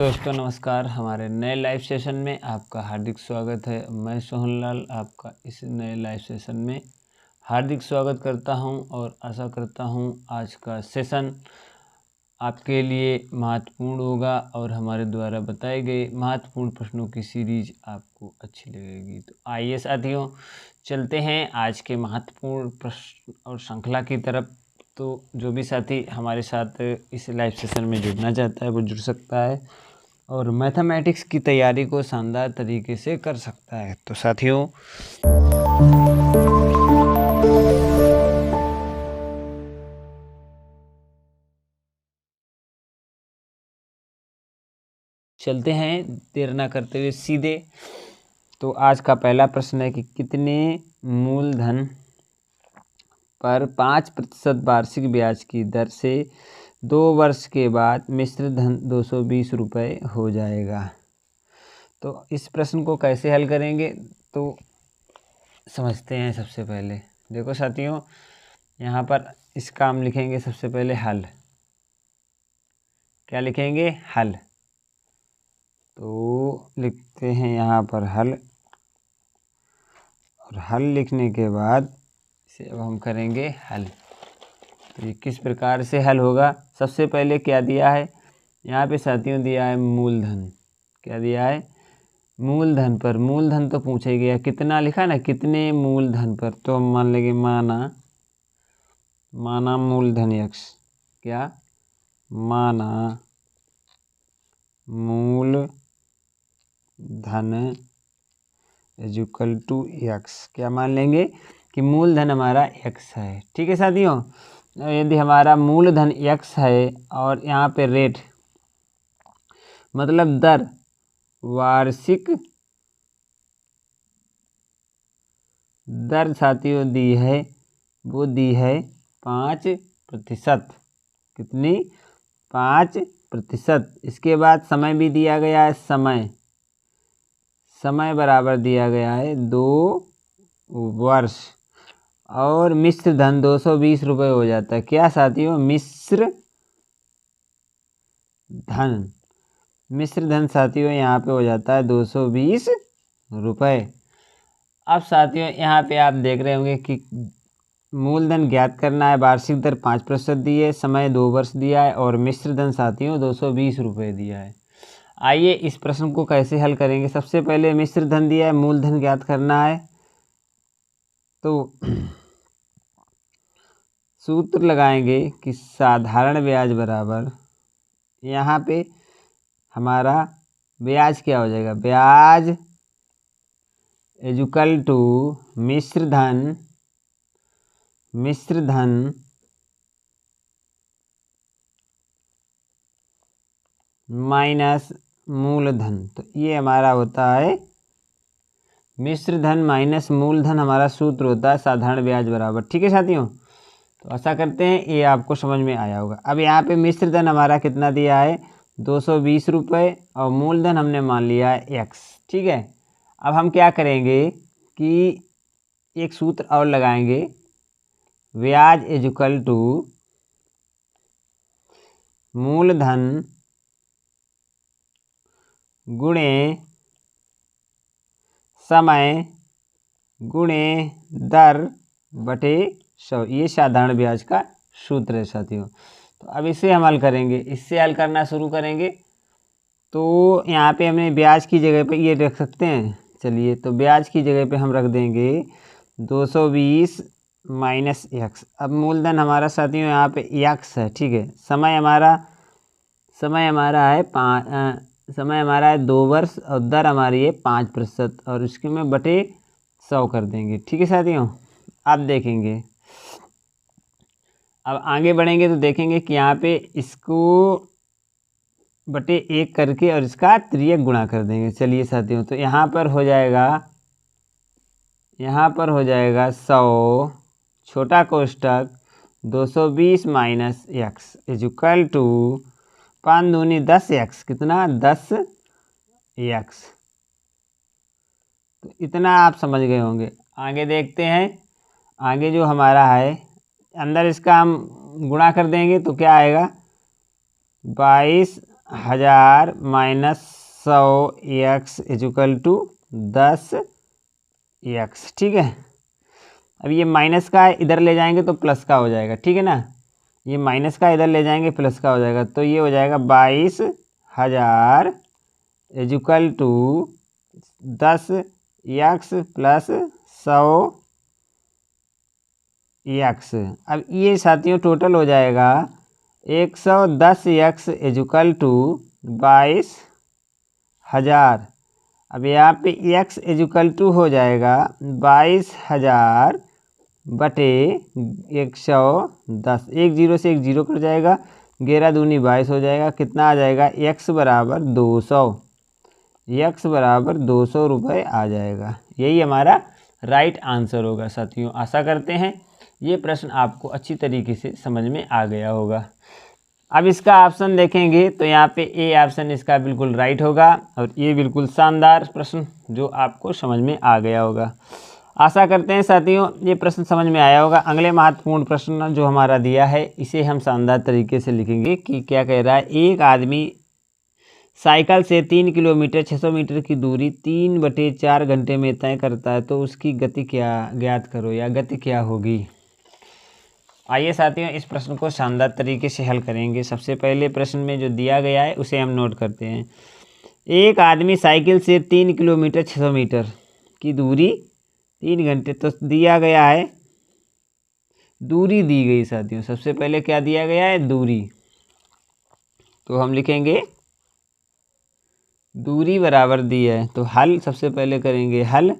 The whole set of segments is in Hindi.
दोस्तों नमस्कार। हमारे नए लाइव सेशन में आपका हार्दिक स्वागत है। मैं सोहनलाल आपका इस नए लाइव सेशन में हार्दिक स्वागत करता हूं और आशा करता हूं आज का सेशन आपके लिए महत्वपूर्ण होगा और हमारे द्वारा बताए गए महत्वपूर्ण प्रश्नों की सीरीज आपको अच्छी लगेगी। तो आइए साथियों, चलते हैं आज के महत्वपूर्ण प्रश्न और श्रृंखला की तरफ। तो जो भी साथी हमारे साथ इस लाइव सेशन में जुड़ना चाहता है वो जुड़ सकता है और मैथमेटिक्स की तैयारी को शानदार तरीके से कर सकता है। तो साथियों, चलते हैं देर ना करते हुए सीधे। तो आज का पहला प्रश्न है कि कितने मूलधन पर 5% वार्षिक ब्याज की दर से 2 वर्ष के बाद मिश्र धन 220 रुपये हो जाएगा। तो इस प्रश्न को कैसे हल करेंगे तो समझते हैं। सबसे पहले देखो साथियों, यहाँ पर इसका हम लिखेंगे सबसे पहले हल। क्या लिखेंगे? हल। तो लिखते हैं यहाँ पर हल, और हल लिखने के बाद इसे अब हम करेंगे हल। तो ये किस प्रकार से हल होगा? सबसे पहले क्या दिया है यहाँ पे साथियों? दिया है मूलधन। क्या दिया है? मूलधन पर। मूलधन तो पूछा ही गया, कितना लिखा ना, कितने मूलधन पर। तो हम मान लेंगे माना मूलधन x। क्या? माना मूलधन इक्वल टू x। क्या मान लेंगे? कि मूलधन हमारा x है। ठीक है साथियों, यदि हमारा मूलधन x है और यहाँ पे रेट मतलब दर, वार्षिक दर साथियों दी है, वो दी है 5%। कितनी? 5%। इसके बाद समय भी दिया गया है, समय बराबर दिया गया है 2 वर्ष, और मिश्र धन 220 रुपये हो जाता है। क्या साथियों? मिश्र धन साथियों यहाँ पे हो जाता है 220 रुपये। अब साथियों यहाँ पे आप देख रहे होंगे कि मूलधन ज्ञात करना है, वार्षिक दर 5% दी है, समय 2 वर्ष दिया है और मिश्र धन साथियों 220 रुपये दिया है। आइए इस प्रश्न को कैसे हल करेंगे। सबसे पहले मिश्र धन दिया है, मूलधन ज्ञात करना है। तो सूत्र लगाएंगे कि साधारण ब्याज बराबर, यहाँ पे हमारा ब्याज क्या हो जाएगा? ब्याज इक्वल टू मिश्र धन माइनस मूलधन। तो ये हमारा होता है मिश्र धन माइनस मूलधन, हमारा सूत्र होता है साधारण ब्याज बराबर। ठीक है साथियों, तो ऐसा करते हैं, ये आपको समझ में आया होगा। अब यहाँ पे मिश्र धन हमारा कितना दिया है? 220 रुपये, और मूलधन हमने मान लिया है x। ठीक है, अब हम क्या करेंगे कि एक सूत्र और लगाएंगे, ब्याज इक्वल टू मूलधन गुणे समय गुणे दर बटे 100। ये साधारण ब्याज का सूत्र है साथियों। तो अब इसे हम हल करेंगे, इससे हल करना शुरू करेंगे। तो यहाँ पे हमने ब्याज की जगह पे ये रख सकते हैं। चलिए, तो ब्याज की जगह पे हम रख देंगे 220 माइनस x। अब मूलधन हमारा साथियों यहाँ पे x है। ठीक है, समय हमारा है 2 वर्ष, और दर हमारी है 5%, और इसके में बटे 100 कर देंगे। ठीक है साथियों, अब देखेंगे, अब आगे बढ़ेंगे तो देखेंगे कि यहाँ पे इसको बटे 1 करके और इसका 3 गुणा कर देंगे। चलिए साथियों, तो यहाँ पर हो जाएगा 100 छोटा कोष्टक 220 माइनस x इक्वल टू 5 दूनी 10x। कितना? 10x। तो इतना आप समझ गए होंगे। आगे देखते हैं, आगे जो हमारा है अंदर इसका हम गुणा कर देंगे तो क्या आएगा? 22 1000 minus 100x equal to 10x। ठीक है, अब ये माइनस का इधर ले जाएंगे तो प्लस का हो जाएगा, ठीक है ना, ये माइनस का इधर ले जाएंगे प्लस का हो जाएगा, तो ये हो जाएगा 22,000 equal to 10x plus 100x। अब ये साथियों टोटल हो जाएगा 110x इक्वल टू 22,000। अब यहाँ पे x इक्वल टू हो जाएगा 22,000 बटे 110। एक जीरो से एक जीरो कट जाएगा, 11 दूनी 22 हो जाएगा। कितना आ जाएगा, x बराबर 200, x बराबर 200 रुपये आ जाएगा। यही हमारा राइट आंसर होगा साथियों। आशा करते हैं ये प्रश्न आपको अच्छी तरीके से समझ में आ गया होगा। अब इसका ऑप्शन देखेंगे तो यहाँ पे ए ऑप्शन इसका बिल्कुल राइट होगा, और ये बिल्कुल शानदार प्रश्न जो आपको समझ में आ गया होगा। आशा करते हैं साथियों ये प्रश्न समझ में आया होगा। अगले महत्वपूर्ण प्रश्न जो हमारा दिया है इसे हम शानदार तरीके से लिखेंगे कि क्या कह रहा है। एक आदमी साइकिल से 3 किलोमीटर 600 मीटर की दूरी 3/4 घंटे में तय करता है, तो उसकी गति क्या ज्ञात करो, या गति क्या होगी। आइए साथियों इस प्रश्न को शानदार तरीके से हल करेंगे। सबसे पहले प्रश्न में जो दिया गया है उसे हम नोट करते हैं। एक आदमी साइकिल से 3 किलोमीटर 600 मीटर की दूरी 3 घंटे, तो दिया गया है दूरी दी गई साथियों। सबसे पहले क्या दिया गया है, दूरी, तो हम लिखेंगे दूरी बराबर दी है, तो हल सबसे पहले करेंगे हल,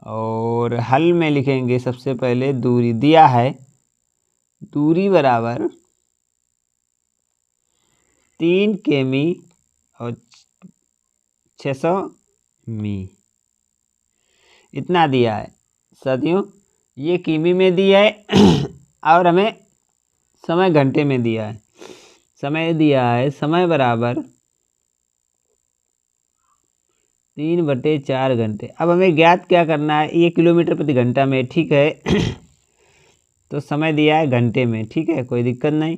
और हल में लिखेंगे सबसे पहले दूरी दिया है, दूरी बराबर 3 किमी और 600 मी, इतना दिया है साथियों। ये किमी में दिया है और हमें समय घंटे में दिया है। समय दिया है, समय बराबर 3/4 घंटे। अब हमें ज्ञात क्या करना है, ये किलोमीटर प्रति घंटा में, ठीक है तो समय दिया है घंटे में, ठीक है, कोई दिक्कत नहीं।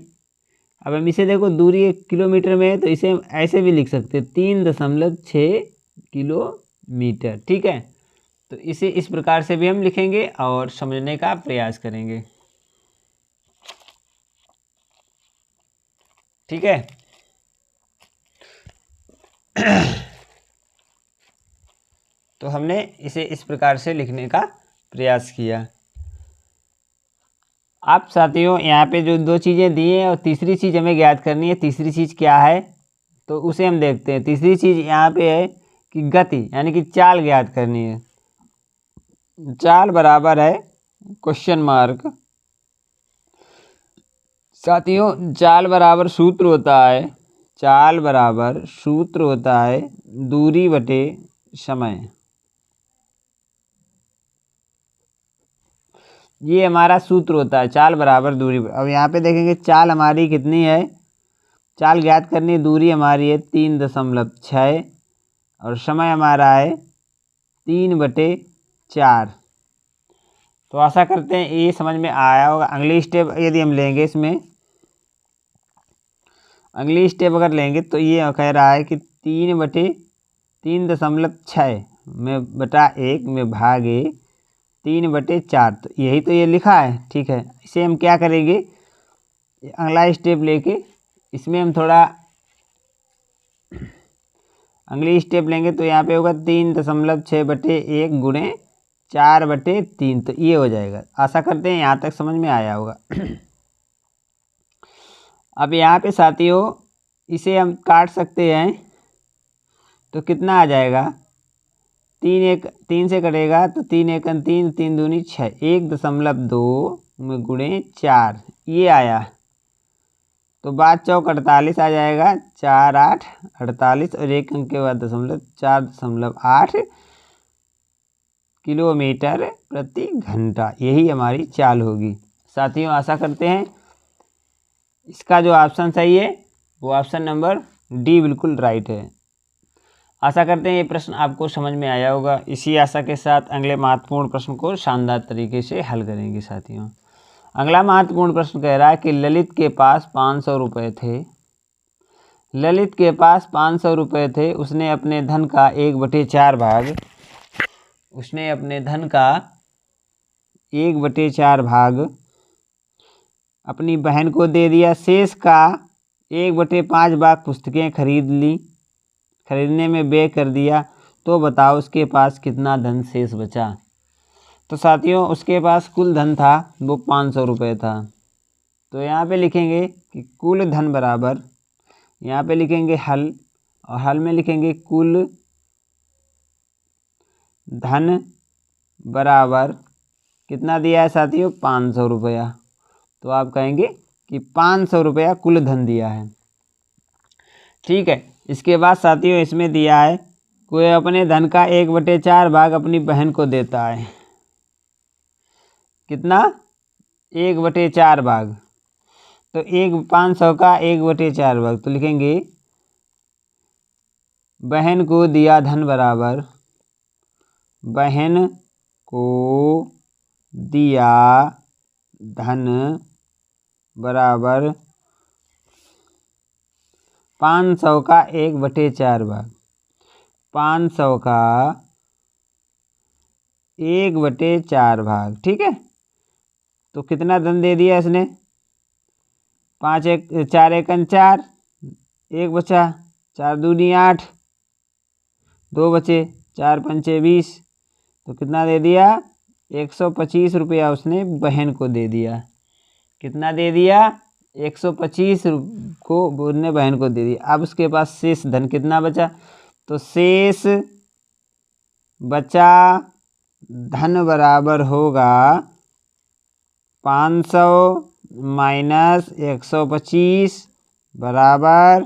अब हम इसे देखो, दूरी 1 किलोमीटर में है तो इसे हम ऐसे भी लिख सकते हैं 3.6 किलोमीटर, ठीक है। तो इसे इस प्रकार से भी हम लिखेंगे और समझने का प्रयास करेंगे, ठीक है। तो हमने इसे इस प्रकार से लिखने का प्रयास किया। आप साथियों यहाँ पे जो दो चीज़ें दी हैं और तीसरी चीज़ हमें ज्ञात करनी है। तीसरी चीज़ क्या है तो उसे हम देखते हैं। तीसरी चीज़ यहाँ पे है कि गति यानी कि चाल ज्ञात करनी है। चाल बराबर है क्वेश्चन मार्क। साथियों चाल बराबर सूत्र होता है, चाल बराबर सूत्र होता है दूरी बटे समय। ये हमारा सूत्र होता है, चाल बराबर दूरी। अब यहाँ पे देखेंगे चाल हमारी कितनी है, चाल ज्ञात करनी, दूरी हमारी है 3.6 और समय हमारा है 3/4। तो आशा करते हैं ये समझ में आया होगा। अगली स्टेप यदि हम लेंगे, इसमें अगली स्टेप अगर लेंगे तो ये कह रहा है कि 3/3.6 में बटा 1 में भागे 3/4। तो यही तो ये लिखा है, ठीक है। इसे हम क्या करेंगे, अगला स्टेप लेके इसमें हम थोड़ा अगली स्टेप लेंगे तो यहाँ पे होगा 3.6/1 गुणे 4/3। तो ये हो जाएगा। आशा करते हैं यहाँ तक समझ में आया होगा। अब यहाँ पे साथियों इसे हम काट सकते हैं तो कितना आ जाएगा, 3 से कटेगा तो 3 1 3, 3 दूनी 6, 1.2 में गुणे 4 ये आया। तो 5 चौक 48 आ जाएगा, 4 8 48 और 1 अंक के बाद 4.8 किलोमीटर प्रति घंटा। यही हमारी चाल होगी। साथियों आशा करते हैं इसका जो ऑप्शन सही है वो ऑप्शन नंबर डी बिल्कुल राइट है। आशा करते हैं ये प्रश्न आपको समझ में आया होगा। इसी आशा के साथ अगले महत्वपूर्ण प्रश्न को शानदार तरीके से हल करेंगे। साथियों अगला महत्वपूर्ण प्रश्न कह रहा है कि ललित के पास 500 रुपये थे। ललित के पास 500 रुपये थे। उसने अपने धन का 1/4 भाग अपनी बहन को दे दिया। शेष का 1/5 भाग पुस्तकें खरीदने में व्यय कर दिया। तो बताओ उसके पास कितना धन शेष बचा। तो साथियों उसके पास कुल धन था वो 500 रुपये था। तो यहाँ पे लिखेंगे कि कुल धन बराबर, यहाँ पे लिखेंगे हल, और हल में लिखेंगे कुल धन बराबर कितना दिया है साथियों, 500 रुपया। तो आप कहेंगे कि 500 रुपया कुल धन दिया है। ठीक है, इसके बाद साथियों इसमें दिया है कोई अपने धन का 1/4 भाग अपनी बहन को देता है। कितना, 1/4 भाग। तो 500 का 1/4 भाग, तो लिखेंगे बहन को दिया धन बराबर, बहन को दिया धन बराबर 500 का 1/4 भाग। 500 का 1/4 भाग। ठीक है, तो कितना धन दे दिया इसने, 4 एकन 4, 1 बचा, 4 दूनी 8, 2 बचे, 4 पंचे 20। तो कितना दे दिया, 125 रुपया उसने बहन को दे दिया। कितना दे दिया, 125 को उसने बहन को दे दिया। अब उसके पास शेष धन कितना बचा, तो शेष बचा धन बराबर होगा 500 माइनस 125 बराबर,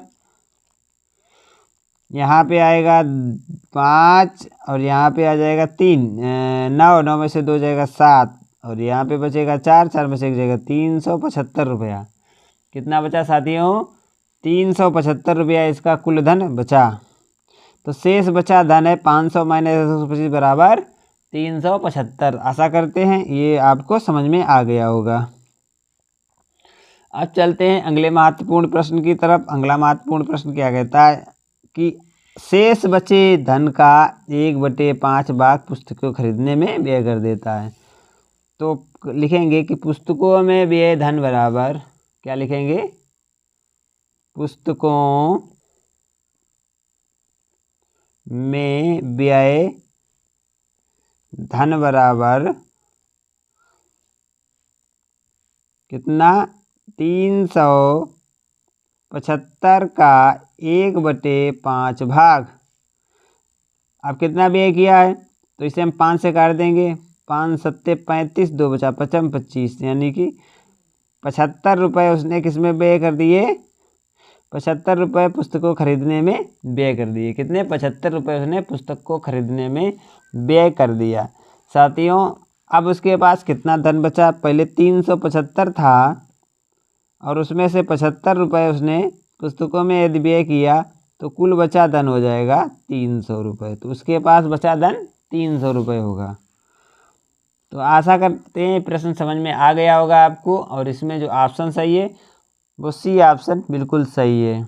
यहाँ पे आएगा 5 और यहाँ पे आ जाएगा 3, 9 में से 2 जाएगा 7, और यहाँ पे बचेगा 4 में से 1 जाएगा 375 रुपया। कितना बचा साथियों, 375 रुपया इसका कुल धन बचा। तो शेष बचा धन है 500 माइनस 125 बराबर 375। आशा करते हैं ये आपको समझ में आ गया होगा। अब चलते हैं अगले महत्वपूर्ण प्रश्न की तरफ। अगला महत्वपूर्ण प्रश्न क्या कहता है कि शेष बचे धन का 1/5 भाग पुस्तकों खरीदने में व्यय कर देता है। तो लिखेंगे कि पुस्तकों में व्यय धन बराबर, क्या लिखेंगे, पुस्तकों में व्यय धन बराबर कितना, 375 का 1/5 भाग। अब कितना व्यय किया है, तो इसे हम 5 से काट देंगे, 5 सत्ते 35, 2 बचा 55, 25, यानी कि 75 रुपये उसने किस में व्यय कर दिए, 75 रुपये पुस्तकों खरीदने में व्यय कर दिए। कितने, 75 रुपये उसने पुस्तक को खरीदने में व्यय कर दिया। साथियों अब उसके पास कितना धन बचा, पहले 375 था और उसमें से 75 रुपये उसने पुस्तकों में यदि व्यय किया तो कुल बचा धन हो जाएगा 300 रुपये। तो उसके पास बचा धन 300 रुपये होगा। तो आशा करते हैं प्रश्न समझ में आ गया होगा आपको, और इसमें जो ऑप्शन सही है वो सी ऑप्शन बिल्कुल सही है।